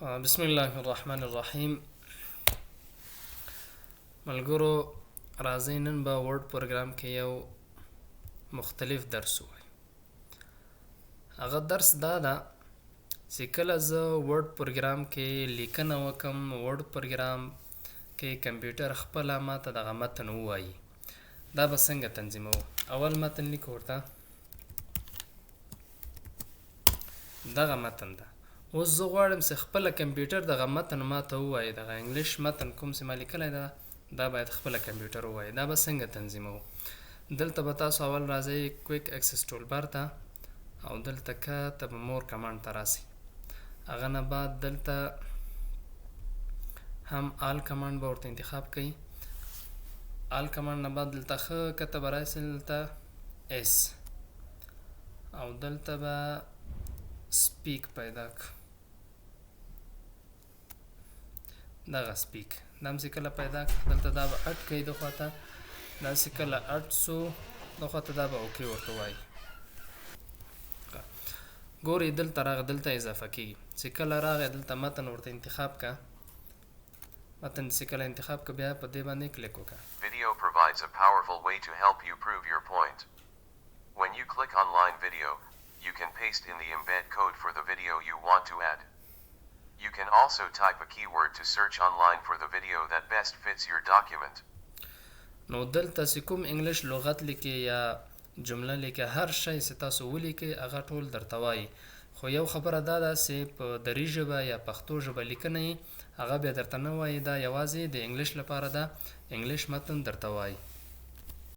بسم الله الرحمن الرحیم. ملګرو، راځئ نن به ورډ پروګرام کې یو مختلف درس ووایو. هغه درس دا ده چې کله زه ورډ پروګرام کې لیکنه وکم، ورډ پروګرام کې کمپیوټر خپله ماته دغه متن ووایي، دا به څنګه تنظیموو. اول متن لیکو، ورته دغه متن ده. اوس زه غواړم چې خپله کمپیوټر دغه متن ماته ووایي، دغه انګلیش متن کوم چې ما لیکلی ده دا باید خپله کمپیوټر ووایي. دا به څنګه تنظیموو؟ دلته به تاسو اول راځئ کویک اکسس ټول بار ته، او دلته کته به مور کمانډ ته راسئ. هغه نه بعد دلته هم آل کمانډ به ورته انتخاب کړئ. آل کمانډ نه بعد دلته ښه کته به راسئ، دلته اس، او دلته به سپیک پیدا کړو. دغه سپیک دا هم چې کله پیدا کړه، دلته دا به اډ کوي دخوا ته، دا چې کله اډ سو دخوا ته دا به اوکې ورته وایي. ګورئ دلته راغی، دلته اضافه کېږي. چې کله راغی دلته متن ورته انتخاب کړه، متن چې کله انتخاب کړه بیا په دې باندې کلیک وکړه. Video provides a powerful way to help you prove your point. When you click on line video, you can paste in the embed code for the video you want to add. You can also type a keyword to search online for the video that best fits your document. نو دلته چې کوم انګلیش لغت لیکي یا جمله لیکي، هر شی چې تاسو ولیکئ هغه ټول درته وایي. خو یو خبره دا ده چې په دري ژبه یا پښتو ژبه لیکنه یې هغه بیا درته نه وایي، دا یوازې د انګلیش لپاره ده، انګلیش متن درته وایي.